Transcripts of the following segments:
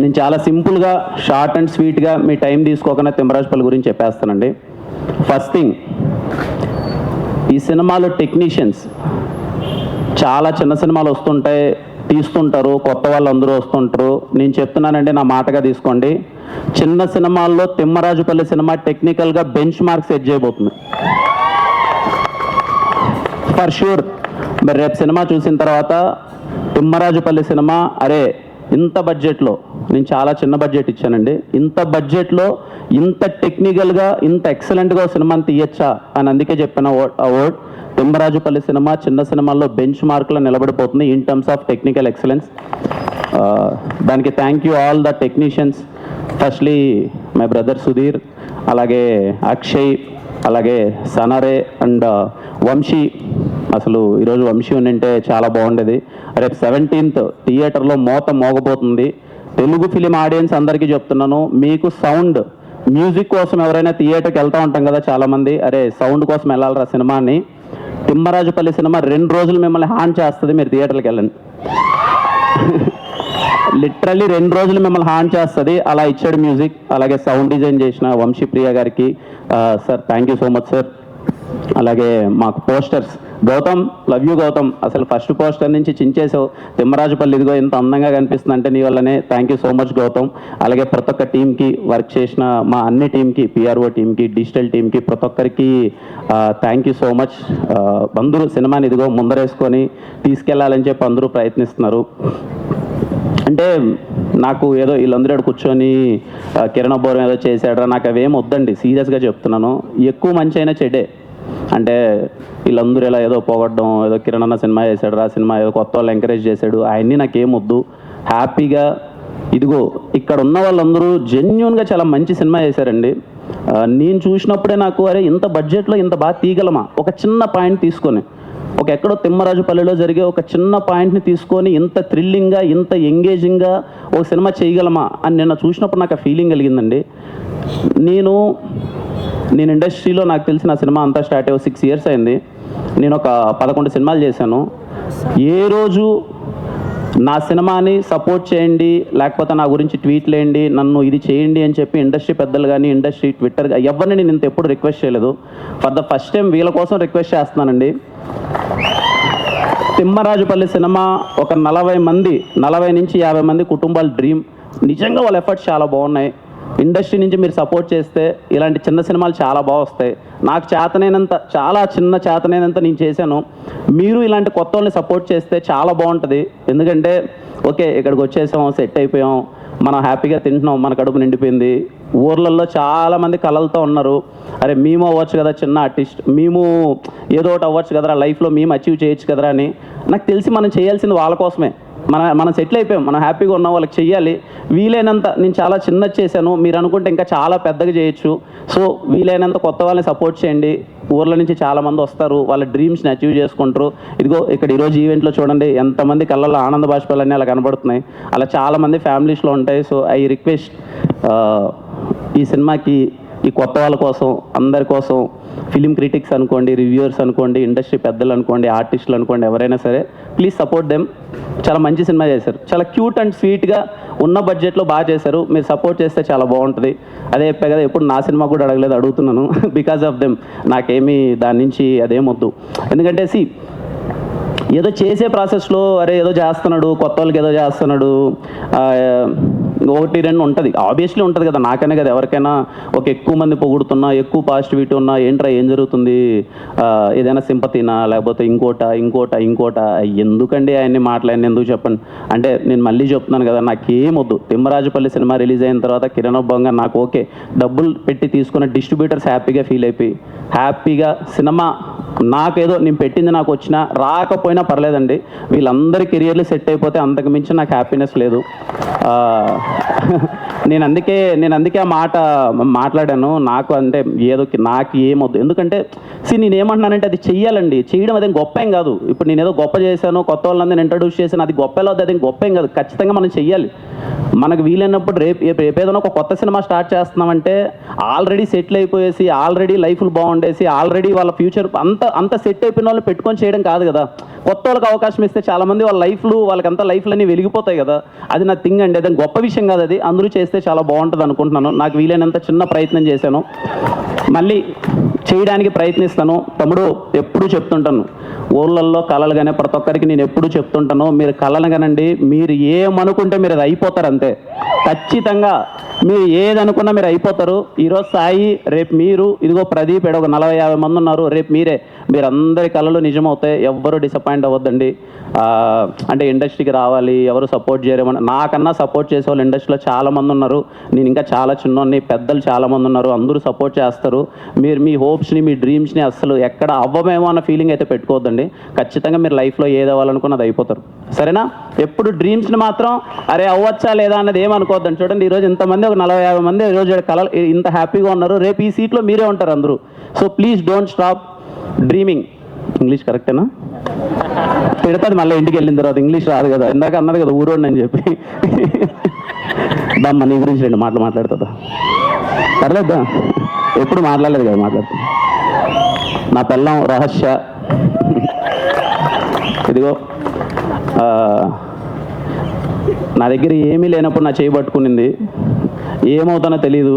నేను చాలా సింపుల్గా షార్ట్ అండ్ స్వీట్గా మీ టైం తీసుకోకుండా తిమ్మరాజుపల్లి గురించి చెప్పేస్తానండి. ఫస్ట్ థింగ్, ఈ సినిమాలో టెక్నీషియన్స్ చాలా చిన్న సినిమాలు వస్తుంటాయి, తీస్తుంటారు, కొత్త వాళ్ళు అందరూ వస్తుంటారు. నేను చెప్తున్నానండి, నా మాటగా తీసుకోండి, చిన్న సినిమాల్లో తిమ్మరాజుపల్లి సినిమా టెక్నికల్గా బెంచ్ మార్క్ సెట్ చేయబోతుంది ఫర్ షూర్. మరి రేపు సినిమా చూసిన తర్వాత తిమ్మరాజుపల్లి సినిమా అరే ఇంత బడ్జెట్లో, నేను చాలా చిన్న బడ్జెట్ ఇచ్చానండి, ఇంత బడ్జెట్లో ఇంత టెక్నికల్గా ఇంత ఎక్సలెంట్గా సినిమాని తీయచ్చా అని అందుకే చెప్పిన అవార్డ్. తిమ్మరాజుపల్లి సినిమా చిన్న సినిమాల్లో బెంచ్ మార్క్లో నిలబడిపోతుంది in terms of technical excellence. దానికి thank you all the technicians. Firstly my brother Sudheer, అలాగే అక్షయ్, అలాగే సనరే అండ్ వంశీ. అసలు ఈరోజు వంశీ ఉంటే చాలా బాగుండేది. రేపు 17th థియేటర్లో మోత మోగబోతుంది. తెలుగు ఫిలిం ఆడియన్స్ అందరికీ చెప్తున్నాను, మీకు సౌండ్ మ్యూజిక్ కోసం ఎవరైనా థియేటర్కి వెళ్తూ ఉంటాం కదా చాలామంది, అరే సౌండ్ కోసం వెళ్ళాలరా సినిమాని, తిమ్మరాజుపల్లి సినిమా 2 రోజులు మిమ్మల్ని హాన్ చేస్తుంది, మీరు థియేటర్కి వెళ్ళండి. లిటరల్లీ 2 రోజులు మిమ్మల్ని హాన్ చేస్తుంది, అలా ఇచ్చాడు మ్యూజిక్. అలాగే సౌండ్ డిజైన్ చేసిన వంశీప్రియ గారికి sir thank you so much sir. అలాగే మాకు posters, Gautam love you Gautam, అసలు ఫస్ట్ పోస్టర్ నుంచి చించేసావు, తిమ్మరాజుపల్లి ఇదిగో ఇంత అందంగా కనిపిస్తుంది అంటే నీ వల్లనే, thank you so much Gautam. అలాగే ప్రతి ఒక్క టీంకి, వర్క్ చేసిన మా అన్ని టీంకి, పిఆర్ఓ టీంకి, డిజిటల్ టీంకి, ప్రతి ఒక్కరికి థ్యాంక్ యూ సో మచ్. అందరూ సినిమాని ఇదిగో ముందరేసుకొని తీసుకెళ్లాలని చెప్పి అందరూ ప్రయత్నిస్తున్నారు. అంటే నాకు ఏదో వీళ్ళందరూ కూర్చొని కిరణ్ అబ్బోరం ఏదో చేశాడరా, నాకు అవేం వద్దండి, సీరియస్గా చెప్తున్నాను. ఎక్కువ మంచి అయినా చెడే, అంటే వీళ్ళందరూ ఇలా ఏదో పోగొట్టడం, ఏదో కిరణ్ అన్న సినిమా చేశాడు, ఆ సినిమా ఏదో కొత్త వాళ్ళు ఎంకరేజ్ చేశాడు, అవన్నీ నాకేం వద్దు. హ్యాపీగా ఇదిగో ఇక్కడ ఉన్న వాళ్ళందరూ జెన్యూన్గా చాలా మంచి సినిమా చేశారండి. నేను చూసినప్పుడే నాకు అరే ఇంత బడ్జెట్లో ఇంత బాగా తీయగలమా, ఒక చిన్న పాయింట్ తీసుకొని, ఒక ఎక్కడో తిమ్మరాజుపల్లిలో జరిగే ఒక చిన్న పాయింట్ని తీసుకొని ఇంత థ్రిల్లింగ్గా ఇంత ఎంగేజింగ్గా ఒక సినిమా చేయగలమా అని నిన్న చూసినప్పుడు నాకు ఆ ఫీలింగ్ కలిగిందండి. నేను ఇండస్ట్రీలో నాకు తెలిసిన సినిమా అంతా స్టార్ట్ అయ్యి 6 years అయింది. నేను ఒక 11 సినిమాలు చేశాను. ఏ రోజు నా సినిమాని సపోర్ట్ చేయండి, లేకపోతే నా గురించి ట్వీట్లు వేయండి, నన్ను ఇది చేయండి అని చెప్పి ఇండస్ట్రీ పెద్దలు కానీ, ఇండస్ట్రీ ట్విట్టర్ ఎవరిని నేను ఇంత ఎప్పుడు రిక్వెస్ట్ చేయలేదు. ఫర్ ద ఫస్ట్ టైం వీళ్ళ కోసం రిక్వెస్ట్ చేస్తున్నానండి. తిమ్మరాజుపల్లి సినిమా ఒక 40 నుంచి 50 మంది కుటుంబాల డ్రీమ్. నిజంగా వాళ్ళ ఎఫర్ట్స్ చాలా బాగున్నాయి. ఇండస్ట్రీ నుంచి మీరు సపోర్ట్ చేస్తే ఇలాంటి చిన్న సినిమాలు చాలా బాగా వస్తాయి. నాకు చేతనైనంత, చాలా చిన్న చేతనైనంత నేను చేశాను. మీరు ఇలాంటి కొత్త వాళ్ళని సపోర్ట్ చేస్తే చాలా బాగుంటుంది. ఎందుకంటే ఓకే ఇక్కడికి వచ్చేసాం, సెట్ అయిపోయాం, మనం హ్యాపీగా తింటున్నాం, మన కడుపు నిండిపోయింది. ఊర్లలో చాలామంది కళలతో ఉన్నారు, అరే మేము అవ్వచ్చు కదా చిన్న ఆర్టిస్ట్, మేము ఏదో ఒకటి అవ్వచ్చు కదరా లైఫ్లో, మేము అచీవ్ చేయొచ్చు కదరా అని. నాకు తెలిసి మనం చేయాల్సింది వాళ్ళ కోసమే. మనం సెటిల్ అయిపోయాం, మనం హ్యాపీగా ఉన్నాం, వాళ్ళకి చెయ్యాలి. వీలైనంత నేను చాలా చిన్నది చేశాను, మీరు అనుకుంటే ఇంకా చాలా పెద్దగా చేయొచ్చు. సో వీలైనంత కొత్త వాళ్ళని సపోర్ట్ చేయండి. ఊర్ల నుంచి చాలామంది వస్తారు, వాళ్ళ డ్రీమ్స్ని అచీవ్ చేసుకుంటారు. ఇదిగో ఇక్కడ ఈరోజు ఈవెంట్లో చూడండి ఎంతమంది కళ్ళల్లో ఆనంద బాష్పాలన్నీ అలా కనబడుతున్నాయి. అలా చాలామంది ఫ్యామిలీస్లో ఉంటాయి. సో ఐ రిక్వెస్ట్ ఈ సినిమాకి, ఈ కొత్త వాళ్ళ కోసం, అందరి కోసం, ఫిలిం క్రిటిక్స్ అనుకోండి, రివ్యూవర్స్ అనుకోండి, ఇండస్ట్రీ పెద్దలు అనుకోండి, ఆర్టిస్టులు అనుకోండి, ఎవరైనా సరే ప్లీజ్ సపోర్ట్ దెమ్. చాలా మంచి సినిమా చేశారు, చాలా క్యూట్ అండ్ స్వీట్గా ఉన్న బడ్జెట్లో బాగా చేశారు. మీరు సపోర్ట్ చేస్తే చాలా బాగుంటుంది. అదే చెప్పే కదా, ఎప్పుడు నా సినిమా కూడా అడగలేదు, అడుగుతున్నాను. బికాజ్ ఆఫ్ దెమ్ నాకేమీ దాని నుంచి అదేమొద్దు. ఎందుకంటే ఏదో చేసే ప్రాసెస్లో అరే ఏదో చేస్తున్నాడు, కొత్త వాళ్ళకి ఏదో చేస్తున్నాడు, 1-2 ఉంటుంది, ఆబ్వియస్లీ ఉంటుంది కదా, నాకనే కదా ఎవరికైనా. ఒక ఎక్కువ మంది పొగుడుతున్నా, ఎక్కువ పాజిటివిటీ ఉన్నా ఏంట్రా ఏం జరుగుతుంది, ఏదైనా సింపతినా లేకపోతే ఇంకోట ఎందుకండి ఆయన్ని మాట్లాడిన, ఎందుకు చెప్పండి. అంటే నేను మళ్ళీ చెప్తున్నాను కదా, నాకేమొద్దు. తిమ్మరాజుపల్లి సినిమా రిలీజ్ అయిన తర్వాత కిరణ్ అబ్బోరం గారు నాకు ఓకే డబ్బులు పెట్టి తీసుకున్న డిస్ట్రిబ్యూటర్స్ హ్యాపీగా ఫీల్ అయిపోయి, హ్యాపీగా సినిమా నాకేదో నేను పెట్టింది నాకు వచ్చినా రాకపోయినా పర్లేదండి, వీళ్ళందరి కెరియర్లు సెట్ అయిపోతే అంతకు మించి నాకు హ్యాపీనెస్ లేదు. నేను అందుకే ఆ మాట మాట్లాడాను. నాకు అంటే ఏదో నాకు ఏమొద్దు. ఎందుకంటే నేనేమంటున్నానంటే అది చెయ్యాలండి, చేయడం అదేం గొప్ప ఏం కాదు. ఇప్పుడు నేను ఏదో గొప్ప చేశాను, కొత్త వాళ్ళందరినీ ఇంట్రడ్యూస్ చేశాను, అది గొప్ప ఎలా అవుతుంది, అదేం గొప్ప ఏం కాదు. ఖచ్చితంగా మనం చెయ్యాలి. మనకు వీలైనప్పుడు రేపు ఏదైనా ఒక కొత్త సినిమా స్టార్ట్ చేస్తున్నామంటే ఆల్రెడీ సెటిల్ అయిపోయేసి, ఆల్రెడీ లైఫ్లు బాగుండేసి, ఆల్రెడీ వాళ్ళ ఫ్యూచర్ అంతా అంత సెట్ అయిపోయిన వాళ్ళు పెట్టుకొని చేయడం కాదు కదా. కొత్త వాళ్ళకి అవకాశం ఇస్తే చాలామంది వాళ్ళ లైఫ్లు వాళ్ళకంతా లైఫ్లన్నీ వెలిగిపోతాయి కదా. అది నా థింగ్ అండి, అదే గొప్ప విషయం కాదు అది. అందరూ చేస్తే చాలా బాగుంటుంది అనుకుంటున్నాను. నాకు వీలైనంత చిన్న ప్రయత్నం చేశాను, మళ్ళీ చేయడానికి ప్రయత్నిస్తాను. తమ్ముడు ఎప్పుడూ చెప్తుంటాను, ఊళ్ళల్లో కళలు కానీ ప్రతి ఒక్కరికి నేను ఎప్పుడూ చెప్తుంటాను, మీరు కళలు కానండి, మీరు ఏమనుకుంటే మీరు అది అయిపోతారు అంతే. ఖచ్చితంగా మీరు ఏదనుకున్నా మీరు అయిపోతారు. ఈరోజు సాయి, రేపు మీరు, ఇదిగో ప్రదీప్, ఒక 40-50 మంది ఉన్నారు, రేపు మీరందరి కళలు నిజమవుతాయి. ఎవ్వరూ డిసప్పాయింట్ అవ్వద్దండి. అంటే ఇండస్ట్రీకి రావాలి, ఎవరు సపోర్ట్ చేయరేమని, నాకన్నా సపోర్ట్ చేసే వాళ్ళు ఇండస్ట్రీలో చాలామంది ఉన్నారు. నేను ఇంకా చాలా చిన్నోన్ని, పెద్దలు చాలామంది ఉన్నారు, అందరూ సపోర్ట్ చేస్తారు. మీరు మీ హోప్స్ని, మీ డ్రీమ్స్ని అస్సలు ఎక్కడ అవ్వమేమో అన్న ఫీలింగ్ అయితే పెట్టుకోవద్దండి. ఖచ్చితంగా మీరు లైఫ్లో ఏది అవ్వాలనుకున్నది అయిపోతారు, సరేనా? ఎప్పుడు డ్రీమ్స్ని మాత్రం అరే అవ్వచ్చా లేదా అన్నది ఏమనుకోవద్దండి. చూడండి, ఈరోజు ఇంతమంది, ఒక 40-50 మంది ఈరోజు కళలు ఇంత హ్యాపీగా ఉన్నారు, రేపు ఈ సీట్లో మీరే ఉంటారు అందరూ. So please don't stop dreaming. English కరెక్టేనా? పెడతాది మళ్ళీ ఇంటికి వెళ్ళిన తర్వాత, ఇంగ్లీష్ రాదు కదా, ఇందాక అన్నది కదా ఊరోండి అని చెప్పి. దమ్మ నీ గురించి 2 మాటలు మాట్లాడుతుందా? పర్లేదా, ఎప్పుడు మాట్లాడలేదు కదా, మాట్లాడుతుంది. నా పిల్లం రహస్య, ఇదిగో నా దగ్గర ఏమీ లేనప్పుడు నా చేయి పట్టుకునింది. ఏమవుతానో తెలీదు.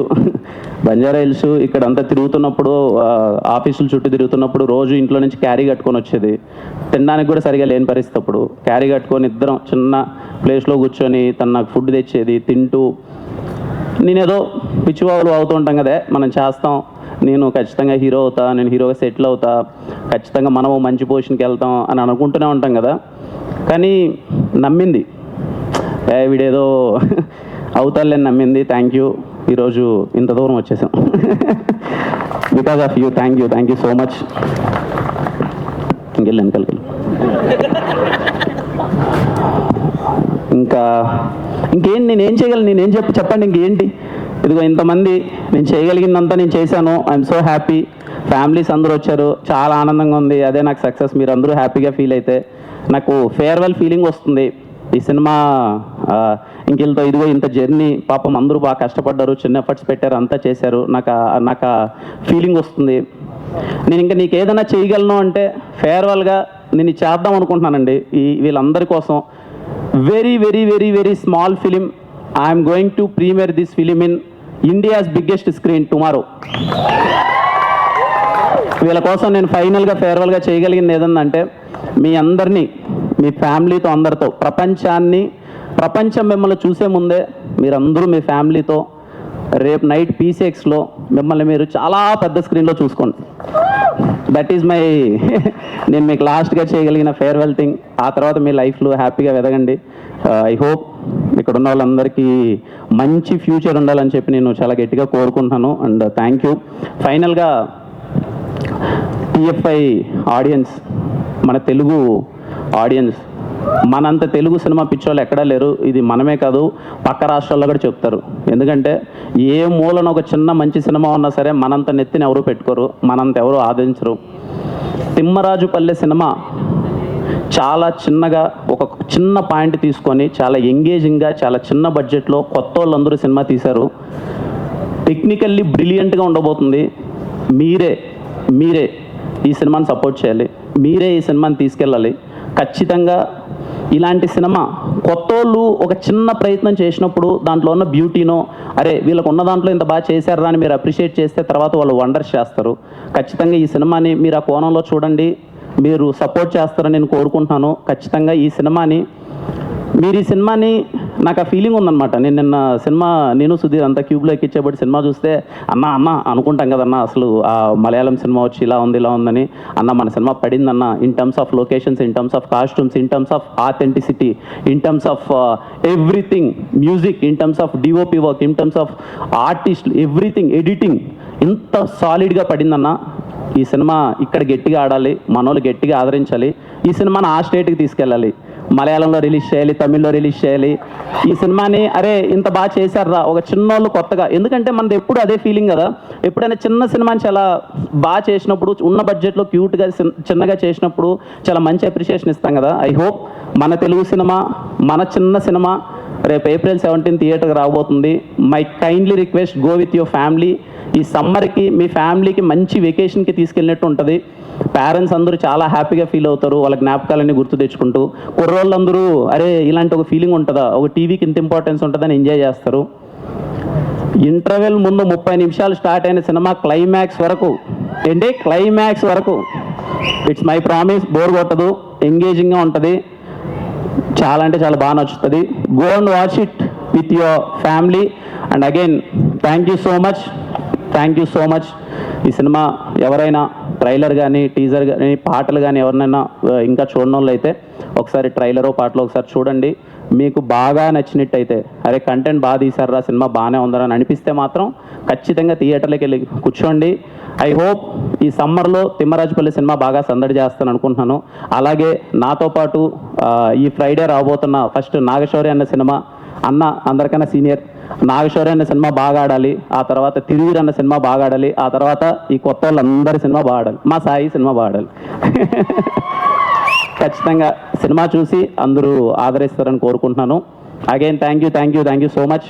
బంజారా హిల్స్ ఇక్కడంతా తిరుగుతున్నప్పుడు, ఆఫీసులు చుట్టూ తిరుగుతున్నప్పుడు రోజు ఇంట్లో నుంచి క్యారీ కట్టుకొని వచ్చేది. తినడానికి కూడా సరిగా లేని పరిస్థితి. అప్పుడు క్యారీ కట్టుకొని ఇద్దరం చిన్న ప్లేస్లో కూర్చొని తను నాకు ఫుడ్ తెచ్చేది. తింటూ నేనేదో పిచ్చివాగులు అవుతూ ఉంటాం కదా, మనం చేస్తాం, నేను ఖచ్చితంగా హీరో అవుతా, నేను హీరోగా సెటిల్ అవుతా, ఖచ్చితంగా మనము మంచి పొజిషన్కి వెళ్తాం అని అనుకుంటూనే ఉంటాం కదా. కానీ నమ్మింది, వీడేదో అవుతారులేని నమ్మింది. థ్యాంక్ యూ, ఈరోజు ఇంత దూరం వచ్చేసాం. Because of you. Thank you so much. వెనకాలకి ఇంకేం నేనేం చేయగలను, నేనేం చెప్పండి ఇంకేంటి? ఇదిగో ఇంతమంది, నేను చేయగలిగిందంతా నేను చేశాను. I'm so happy. ఫ్యామిలీస్ అందరూ వచ్చారు, చాలా ఆనందంగా ఉంది. అదే నాకు సక్సెస్. మీరు అందరూ హ్యాపీగా ఫీల్ అయితే నాకు ఫేర్వెల్ ఫీలింగ్ వస్తుంది. ఈ సినిమా ఇంకెళ్తా, ఇదిగో ఇంత జర్నీ, పాపం అందరూ బాగా కష్టపడ్డారు, చిన్న ఎఫర్ట్స్ పెట్టారు, అంతా చేశారు. నాకు ఫీలింగ్ వస్తుంది. నేను ఇంకా నీకు ఏదైనా చేయగలను అంటే ఫేర్వెల్గా నేను చేద్దాం అనుకుంటున్నానండి వీళ్ళందరి కోసం. Very very very very small film. I'm going to premiere this film in India's biggest screen tomorrow. వీళ్ళ కోసం నేను ఫైనల్గా ఫేర్వెల్గా చేయగలిగింది ఏదంటే, మీ అందరినీ, మీ ఫ్యామిలీతో, అందరితో, ప్రపంచం మిమ్మల్ని చూసే ముందే మీరందరూ మీ ఫ్యామిలీతో రేపు నైట్ PCXలో మిమ్మల్ని మీరు చాలా పెద్ద స్క్రీన్లో చూసుకోండి. దట్ ఈజ్ మై నేను మీకు లాస్ట్గా చేయగలిగిన ఫేర్వెల్ థింగ్. ఆ తర్వాత మీ లైఫ్లో హ్యాపీగా ఎదగండి. ఐ హోప్ ఇక్కడ ఉన్న వాళ్ళందరికీ మంచి ఫ్యూచర్ ఉండాలని చెప్పి నేను చాలా గట్టిగా కోరుకుంటున్నాను. And thank you. ఫైనల్గా TFI ఆడియన్స్, మన తెలుగు ఆడియన్స్, మనంత తెలుగు సినిమా పిచ్చోళ్ళు ఎక్కడా లేరు. ఇది మనమే కాదు, పక్క రాష్ట్రాల్లో కూడా చెప్తారు. ఎందుకంటే ఏ మూలన ఒక చిన్న మంచి సినిమా ఉన్నా సరే మనంత నెత్తిని ఎవరు పెట్టుకోరు, మనంత ఎవరు ఆదరించరు. తిమ్మరాజుపల్లె సినిమా చాలా చిన్నగా, ఒక చిన్న పాయింట్ తీసుకొని చాలా ఎంగేజింగ్గా, చాలా చిన్న బడ్జెట్లో కొత్త వాళ్ళందరూ సినిమా తీశారు. టెక్నికల్లీ బ్రిలియంట్గా ఉండబోతుంది. మీరే ఈ సినిమాని సపోర్ట్ చేయాలి, మీరే ఈ సినిమాని తీసుకెళ్ళాలి. ఖచ్చితంగా ఇలాంటి సినిమా కొత్తోళ్ళు ఒక చిన్న ప్రయత్నం చేసినప్పుడు దాంట్లో ఉన్న బ్యూటీనో, అరే వీళ్ళకు ఉన్న దాంట్లో ఇంత బాగా చేశారా అని మీరు అప్రిషియేట్ చేస్తే తర్వాత వాళ్ళు వండర్స్ చేస్తారు. ఖచ్చితంగా ఈ సినిమాని మీరు ఆ కోణంలో చూడండి, మీరు సపోర్ట్ చేస్తారని నేను కోరుకుంటున్నాను. ఖచ్చితంగా ఈ సినిమాని నాకు ఆ ఫీలింగ్ ఉందన్నమాట. నిన్న సినిమా, నేను సుధీర్ అంతా క్యూబ్లో ఎక్కించేబట్టి సినిమా చూస్తే అన్న అనుకుంటాం కదన్నా, అసలు ఆ మలయాళం సినిమా వచ్చి ఇలా ఉందని. మన సినిమా పడిందన్న, in terms of locations, in terms of costumes, in terms of authenticity, in terms of everything, music, in terms of DOP work, in terms of artist, everything, editing, ఇంత సాలిడ్గా పడిందన్న. ఈ సినిమా ఇక్కడ గట్టిగా ఆడాలి, మనోళ్ళు గట్టిగా ఆదరించాలి. ఈ సినిమాని ఆ స్టేట్కి తీసుకెళ్ళాలి. మలయాళంలో రిలీజ్ చేయాలి, తమిళ్లో రిలీజ్ చేయాలి. ఈ సినిమాని అరే ఇంత బాగా చేశారా ఒక చిన్నోళ్ళు కొత్తగా. ఎందుకంటే మనది ఎప్పుడు అదే ఫీలింగ్ కదా, ఎప్పుడైనా చిన్న సినిమాని చాలా బాగా చేసినప్పుడు, ఉన్న బడ్జెట్లో క్యూట్గా చిన్నగా చేసినప్పుడు చాలా మంచి అప్రిషియేషన్ ఇస్తాం కదా. ఐ హోప్ మన తెలుగు సినిమా, మన చిన్న సినిమా రేపు April 17 థియేటర్కి రాబోతుంది. My kindly request, go with your family. ఈ సమ్మర్కి మీ ఫ్యామిలీకి మంచి వెకేషన్కి తీసుకెళ్ళినట్టు ఉంటుంది. పేరెంట్స్ అందరూ చాలా హ్యాపీగా ఫీల్ అవుతారు, వాళ్ళ జ్ఞాపకాలన్నీ గుర్తు తెచ్చుకుంటూ. కుర్రోళ్ళందరూ అరే ఇలాంటి ఒక ఫీలింగ్ ఉంటుందా, ఒక టీవీకి ఇంత ఇంపార్టెన్స్ ఉంటుందని ఎంజాయ్ చేస్తారు. ఇంటర్వెల్ ముందు 30 నిమిషాలు స్టార్ట్ అయిన సినిమా క్లైమాక్స్ వరకు ఇట్స్ మై ప్రామిస్, బోర్ కొట్టదు, ఎంగేజింగ్గా ఉంటుంది, చాలా అంటే చాలా బాగా నచ్చుతుంది. Go and watch it with your family. And again thank you so much. ఈ సినిమా ఎవరైనా ట్రైలర్ కానీ టీజర్ కానీ పాటలు కానీ ఎవరినైనా ఇంకా చూడని వాళ్ళు అయితే ఒకసారి ట్రైలరో పాటలో ఒకసారి చూడండి. మీకు బాగా నచ్చినట్టయితే అరే కంటెంట్ బాగా తీశారా, సినిమా బాగానే ఉందని అనిపిస్తే మాత్రం ఖచ్చితంగా థియేటర్లోకి వెళ్ళి కూర్చోండి. ఐ హోప్ ఈ సమ్మర్లో తిమ్మరాజుపల్లి సినిమా బాగా సందడి చేస్తాను అనుకుంటున్నాను. అలాగే నాతో పాటు ఈ ఫ్రైడే రాబోతున్న ఫస్ట్ నాగశౌర్య అన్న సినిమా, అన్న అందరికన్నా సీనియర్ నాగశౌర్య అన్న సినిమా బాగా ఆడాలి, ఆ తర్వాత తిరుగిరి అన్న సినిమా బాగా ఆడాలి, ఆ తర్వాత ఈ కొత్త వాళ్ళందరి సినిమా బాగా ఆడాలి, మా సాయి సినిమా బాగా ఆడాలి. ఖచ్చితంగా సినిమా చూసి అందరూ ఆదరిస్తారని కోరుకుంటున్నాను. Again thank you so much.